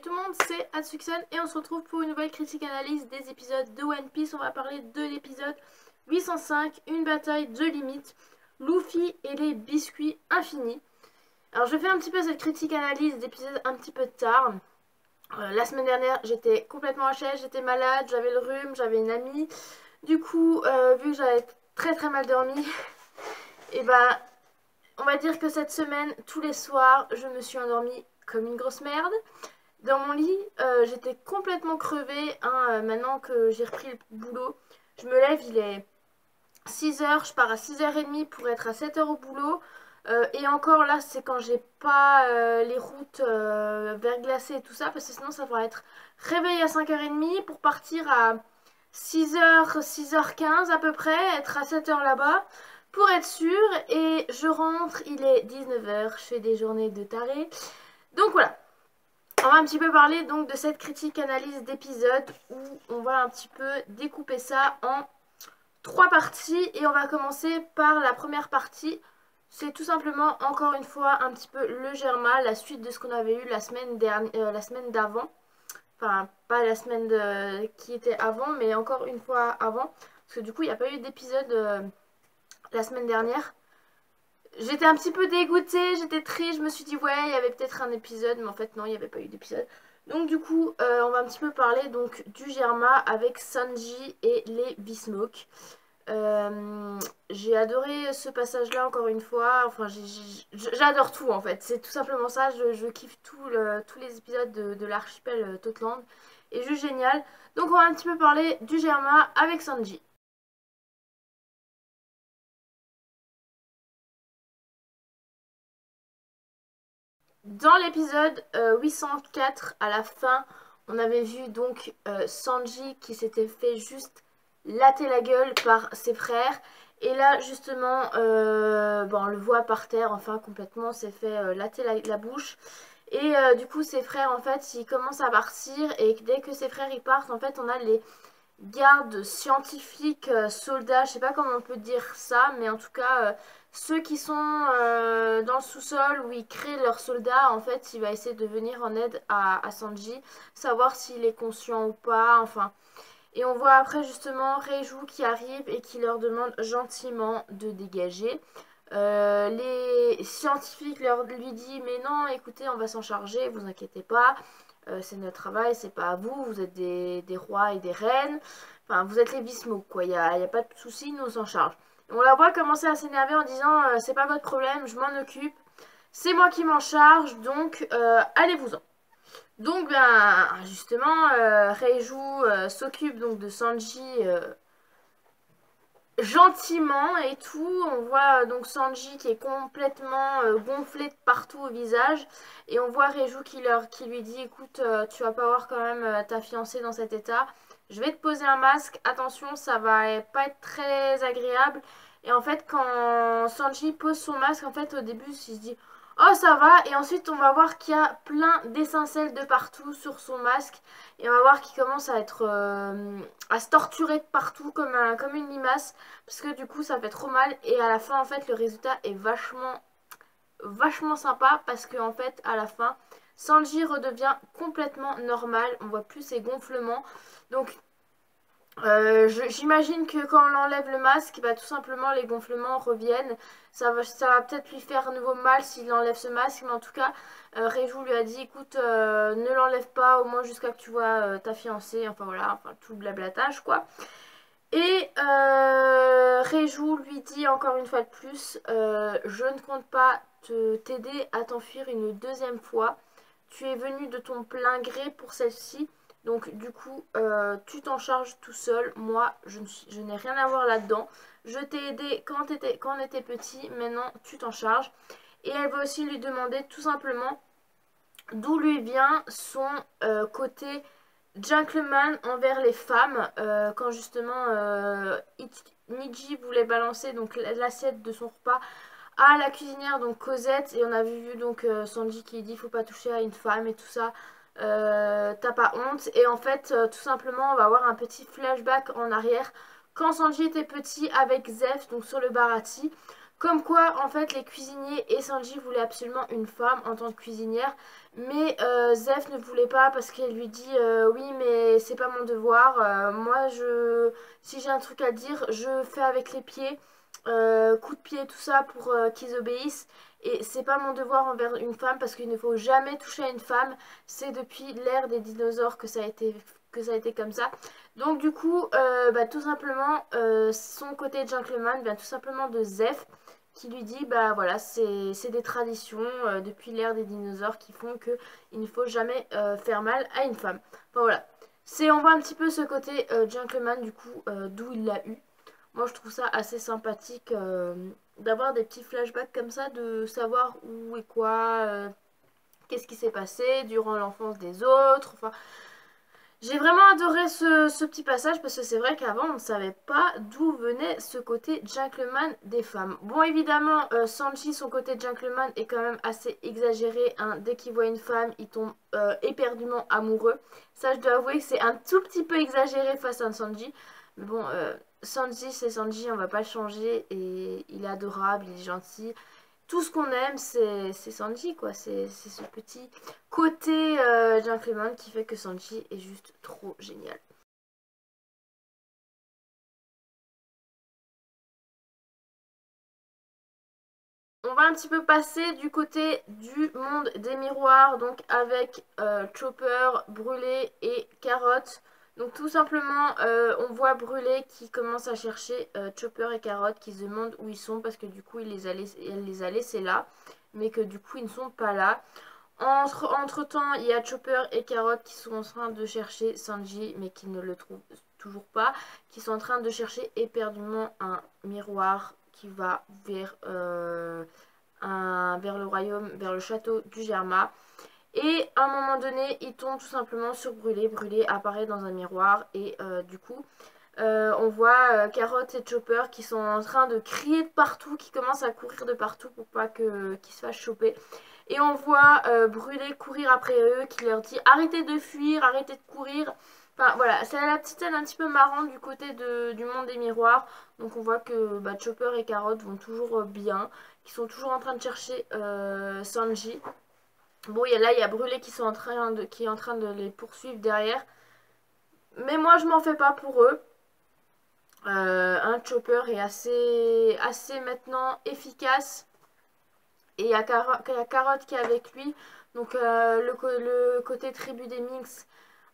tout le monde, c'est Atsuki-san et on se retrouve pour une nouvelle critique analyse des épisodes de One Piece. On va parler de l'épisode 805, une bataille de limite, Luffy et les biscuits infinis. Alors je fais un petit peu cette critique analyse d'épisode un petit peu tard. La semaine dernière j'étais complètement HS, j'étais malade, j'avais le rhume, j'avais une amie. Du coup, vu que j'avais très mal dormi, et bah on va dire que cette semaine, tous les soirs, je me suis endormie comme une grosse merde. Dans mon lit, j'étais complètement crevée. Maintenant que j'ai repris le boulot, je me lève, il est 6h, je pars à 6h30 pour être à 7h au boulot. Et encore là, c'est quand j'ai pas les routes verglacées et tout ça, parce que sinon ça va être réveil à 5h30 pour partir à 6h, 6h15 à peu près, être à 7h là-bas pour être sûre. Et je rentre, il est 19h, je fais des journées de taré. Donc voilà. On va un petit peu parler donc de cette critique analyse d'épisode où on va un petit peu découper ça en 3 parties et on va commencer par la première partie. C'est tout simplement encore une fois un petit peu le Germa, la suite de ce qu'on avait eu la semaine d'avant. Enfin, pas la semaine qui était avant, mais encore une fois avant. Parce que du coup, il n'y a pas eu d'épisode la semaine dernière. J'étais un petit peu dégoûtée, j'étais triste, je me suis dit ouais, il y avait peut-être un épisode, mais en fait non, il n'y avait pas eu d'épisode. Donc du coup, on va un petit peu parler donc du Germa avec Sanji et les Bismok. J'ai adoré ce passage-là encore une fois, enfin j'adore tout en fait, c'est tout simplement ça, je kiffe tous les épisodes de l'archipel Totland, et juste génial. Donc on va un petit peu parler du Germa avec Sanji. Dans l'épisode 804, à la fin, on avait vu donc Sanji qui s'était fait juste latter la gueule par ses frères. Et là, justement, on le voit par terre, enfin, complètement, s'est fait latter la bouche. Et du coup, ses frères, en fait, ils commencent à partir. Et dès que ses frères, ils partent, en fait, on a les gardes scientifiques, soldats, je sais pas comment on peut dire ça, mais en tout cas ceux qui sont dans le sous-sol où ils créent leurs soldats, en fait il va essayer de venir en aide à Sanji, savoir s'il est conscient ou pas, enfin. Et on voit après justement Reiju qui arrive et qui leur demande gentiment de dégager. Les scientifiques lui disent mais non, écoutez, on va s'en charger, vous inquiétez pas. C'est notre travail, c'est pas à vous, vous êtes des rois et des reines. Enfin, vous êtes les Bismok, quoi, y a pas de souci, nous on s'en charge. Et on la voit commencer à s'énerver en disant c'est pas votre problème, je m'en occupe, c'est moi qui m'en charge, donc allez-vous-en. Donc, ben, justement, Reiju s'occupe donc de Sanji gentiment et tout. On voit donc Sanji qui est complètement gonflé de partout au visage, et on voit Reiju qui lui dit écoute, tu vas pas voir quand même ta fiancée dans cet état, je vais te poser un masque, attention, ça va pas être très agréable. Et en fait, quand Sanji pose son masque, en fait au début il se dit oh ça va, et ensuite on va voir qu'il y a plein d'étincelles de partout sur son masque, et on va voir qu'il commence à être à se torturer de partout comme une limace, parce que du coup ça fait trop mal. Et à la fin en fait le résultat est vachement sympa, parce que en fait à la fin Sanji redevient complètement normal, on voit plus ses gonflements. Donc j'imagine que quand on enlève le masque, bah, tout simplement les gonflements reviennent. Ça va peut-être lui faire un nouveau mal s'il enlève ce masque, mais en tout cas Reiju lui a dit écoute, ne l'enlève pas au moins jusqu'à que tu vois ta fiancée, enfin voilà, enfin tout le blablatage quoi. Et Reiju lui dit encore une fois de plus je ne compte pas t'aider à t'enfuir une deuxième fois. Tu es venu de ton plein gré pour celle-ci. Donc du coup, tu t'en charges tout seul. Moi, je n'ai rien à voir là-dedans. Je t'ai aidé quand on était petit. Maintenant, tu t'en charges. Et elle va aussi lui demander tout simplement d'où lui vient son côté gentleman envers les femmes, quand justement Niji voulait balancer donc l'assiette de son repas à la cuisinière, donc Cosette, et on avait vu donc Sanji qui dit faut pas toucher à une femme et tout ça, t'as pas honte. Et en fait tout simplement on va avoir un petit flashback en arrière quand Sanji était petit avec Zeph, donc sur le Baratie, Comme quoi, en fait, les cuisiniers et Sanji voulaient absolument une femme en tant que cuisinière. Mais Zef ne voulait pas parce qu'elle lui dit oui, mais c'est pas mon devoir. Moi, si j'ai un truc à dire, je fais avec les pieds. Coup de pied, tout ça pour qu'ils obéissent. Et c'est pas mon devoir envers une femme parce qu'il ne faut jamais toucher à une femme. C'est depuis l'ère des dinosaures que ça a été comme ça. Donc du coup, tout simplement, son côté gentleman vient tout simplement de Zef qui lui dit bah voilà c'est des traditions depuis l'ère des dinosaures qui font que il ne faut jamais faire mal à une femme. Enfin voilà. On voit un petit peu ce côté gentleman du coup d'où il l'a eu. Moi je trouve ça assez sympathique d'avoir des petits flashbacks comme ça, de savoir où et quoi, qu'est-ce qui s'est passé durant l'enfance des autres. Enfin, j'ai vraiment adoré ce petit passage parce que c'est vrai qu'avant on ne savait pas d'où venait ce côté gentleman des femmes. Bon évidemment Sanji, son côté gentleman est quand même assez exagéré, hein. Dès qu'il voit une femme il tombe éperdument amoureux. Ça je dois avouer que c'est un tout petit peu exagéré face à Sanji. Mais bon Sanji c'est Sanji, on va pas le changer et il est adorable, il est gentil. Tout ce qu'on aime, c'est Sanji, quoi. C'est ce petit côté gentleman qui fait que Sanji est juste trop génial. On va un petit peu passer du côté du monde des miroirs, donc avec Chopper, Brûlé et Carotte. Donc tout simplement, on voit Brûlé qui commence à chercher Chopper et Carotte, qui se demandent où ils sont parce que du coup elle les a laissés là, mais que du coup ils ne sont pas là. Entre temps, il y a Chopper et Carotte qui sont en train de chercher Sanji, mais qui ne le trouvent toujours pas, qui sont en train de chercher éperdument un miroir qui va vers le royaume, vers le château du Germa. Et à un moment donné, ils tombent tout simplement sur Brûlé. Brûlé apparaît dans un miroir et du coup, on voit Carotte et Chopper qui sont en train de crier de partout, qui commencent à courir de partout pour pas qu'ils se fassent choper. Et on voit Brûlé courir après eux, qui leur dit arrêtez de fuir, arrêtez de courir. Enfin voilà, c'est la petite scène un petit peu marrante du côté du monde des miroirs. Donc on voit que Chopper et Carotte vont toujours bien, qui sont toujours en train de chercher Sanji. Bon, là il y a Brûlé qui est en train de les poursuivre derrière. Mais moi je m'en fais pas pour eux. Chopper est assez maintenant efficace. Et il y a Carotte qui est avec lui. Donc le côté tribu des Minx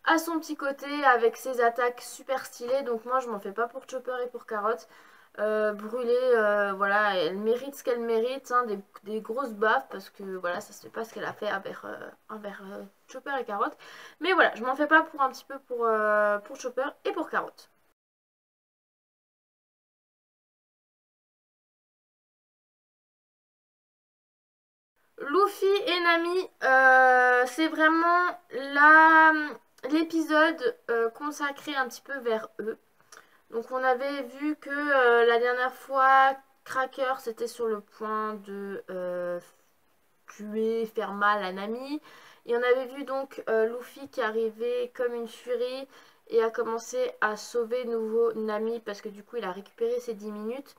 a son petit côté avec ses attaques super stylées. Donc moi je m'en fais pas pour Chopper et pour Carotte. Brûlée, voilà, elle mérite ce qu'elle mérite, hein, des grosses baffes parce que voilà, ça se fait pas ce qu'elle a fait envers Chopper et Carotte. Mais voilà, je m'en fais pas pour un petit peu pour Chopper et pour Carotte. Luffy et Nami, c'est vraiment l'épisode consacré un petit peu vers eux. Donc on avait vu que la dernière fois, Cracker c'était sur le point de tuer, faire mal à Nami. Et on avait vu donc Luffy qui arrivait comme une furie et a commencé à sauver nouveau Nami parce que du coup il a récupéré ses 10 minutes.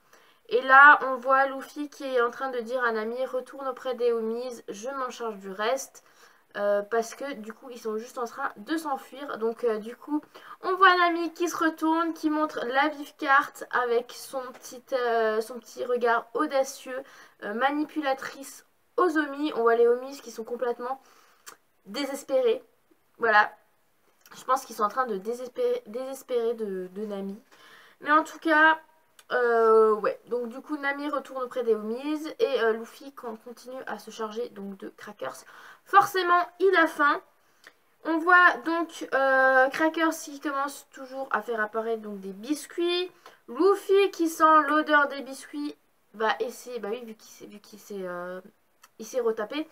Et là, on voit Luffy qui est en train de dire à Nami, retourne auprès des homies, je m'en charge du reste. Parce que du coup, ils sont juste en train de s'enfuir. Donc du coup, on voit Nami qui se retourne, qui montre la vive carte avec son petit regard audacieux, manipulatrice aux homies. On voit les homies qui sont complètement désespérés. Voilà. Je pense qu'ils sont en train de désespérer de Nami. Mais en tout cas... ouais, donc du coup Nami retourne auprès des homies et Luffy continue à se charger donc de Crackers. Forcément il a faim. On voit donc Crackers qui commence toujours à faire apparaître donc des biscuits. Luffy qui sent l'odeur des biscuits va essayer, bah oui vu qu'il s'est retapé,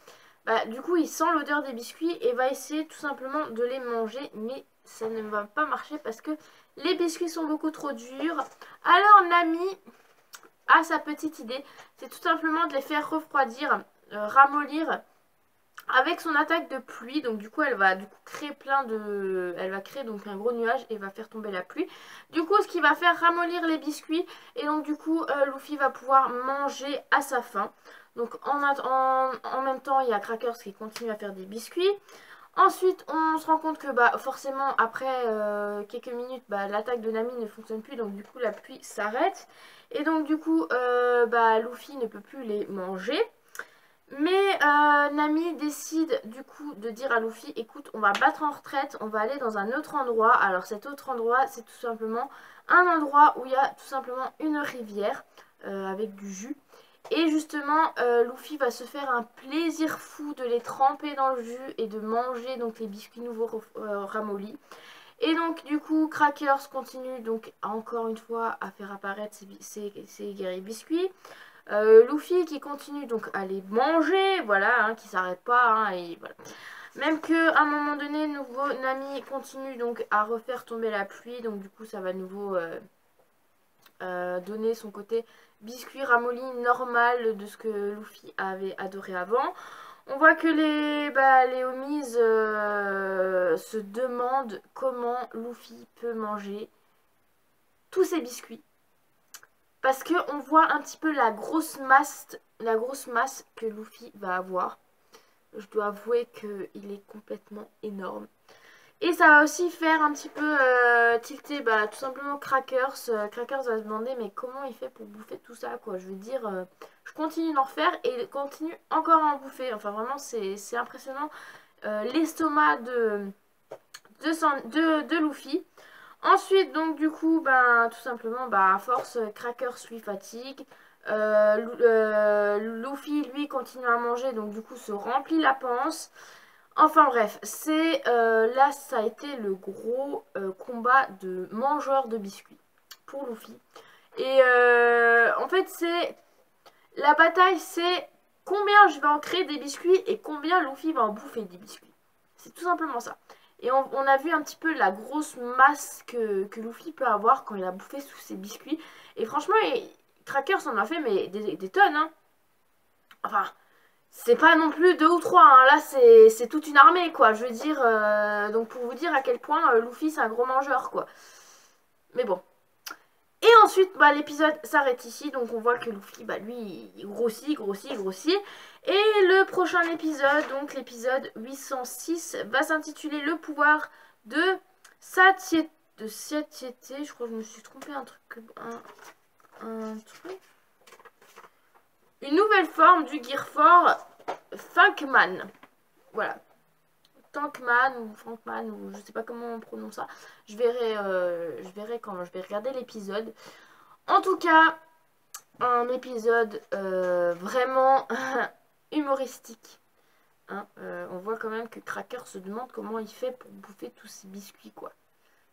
bah du coup il sent l'odeur des biscuits et va essayer tout simplement de les manger, mais ça ne va pas marcher parce que les biscuits sont beaucoup trop durs. Alors Nami a sa petite idée, c'est tout simplement de les faire refroidir, ramollir avec son attaque de pluie. Donc du coup elle va créer elle va créer donc un gros nuage et va faire tomber la pluie. Du coup ce qui va faire ramollir les biscuits et donc du coup Luffy va pouvoir manger à sa faim. Donc en même temps il y a Crackers qui continue à faire des biscuits. Ensuite, on se rend compte que forcément, après quelques minutes, l'attaque de Nami ne fonctionne plus. Donc du coup, la pluie s'arrête. Et donc du coup, Luffy ne peut plus les manger. Mais Nami décide du coup de dire à Luffy, écoute, on va battre en retraite, on va aller dans un autre endroit. Alors cet autre endroit, c'est tout simplement un endroit où il y a tout simplement une rivière avec du jus. Et justement, Luffy va se faire un plaisir fou de les tremper dans le jus et de manger donc les biscuits nouveaux ramollis. Et donc du coup, Crackers continue donc encore une fois à faire apparaître ses guerriers biscuits. Luffy qui continue donc à les manger, voilà, qui s'arrête pas, et voilà. Même que à un moment donné, nouveau Nami continue donc à refaire tomber la pluie, donc du coup ça va de nouveau donner son côté biscuit ramolli normal de ce que Luffy avait adoré avant. On voit que les homies se demandent comment Luffy peut manger tous ces biscuits. Parce qu'on voit un petit peu la grosse masse que Luffy va avoir. Je dois avouer qu'il est complètement énorme. Et ça va aussi faire un petit peu tilter tout simplement Crackers. Crackers va se demander mais comment il fait pour bouffer tout ça quoi. Je veux dire, je continue d'en refaire et il continue encore à en bouffer. Enfin vraiment c'est impressionnant l'estomac de Luffy. Ensuite, donc du coup, tout simplement, à force, Crackers lui fatigue. Luffy, lui, continue à manger, donc du coup, se remplit la panse. Enfin bref, là, ça a été le gros combat de mangeurs de biscuits pour Luffy. Et en fait, la bataille, c'est combien je vais en créer des biscuits et combien Luffy va en bouffer des biscuits. C'est tout simplement ça. Et on a vu un petit peu la grosse masse que Luffy peut avoir quand il a bouffé sous ses biscuits. Et franchement, Crackers en a fait mais des tonnes. Hein. Enfin, c'est pas non plus 2 ou 3. Hein. Là, c'est toute une armée, quoi. Je veux dire, donc pour vous dire à quel point Luffy, c'est un gros mangeur, quoi. Mais bon. Et ensuite, l'épisode s'arrête ici. Donc on voit que Luffy, lui, il grossit, grossit, grossit. Et le prochain épisode, donc l'épisode 806, va s'intituler Le pouvoir de Satiété. Je crois que je me suis trompée un truc. Un truc. Une nouvelle forme du Gearfort Funkman. Voilà. Tankman ou Frankman ou je sais pas comment on prononce ça. Je verrai quand je vais regarder l'épisode. En tout cas, un épisode vraiment humoristique. Hein, on voit quand même que Cracker se demande comment il fait pour bouffer tous ces biscuits, quoi.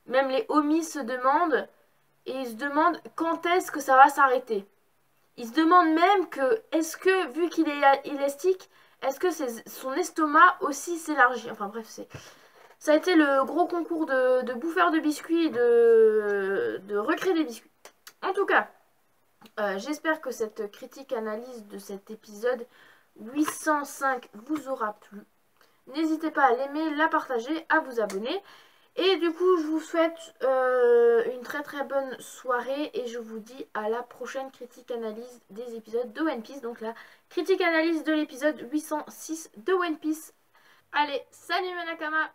Même les homies se demandent et ils se demandent quand est-ce que ça va s'arrêter. Ils se demandent même que, est-ce que, vu qu'il est élastique, est-ce que son estomac aussi s'élargit. Enfin bref, ça a été le gros concours de bouffeurs de biscuits et de recréer des biscuits. En tout cas, j'espère que cette critique analyse de cet épisode 805 vous aura plu. N'hésitez pas à l'aimer, la partager, à vous abonner. Et du coup, je vous souhaite une très très bonne soirée et je vous dis à la prochaine critique analyse des épisodes de One Piece. Donc la critique analyse de l'épisode 806 de One Piece. Allez, salut mes Nakama!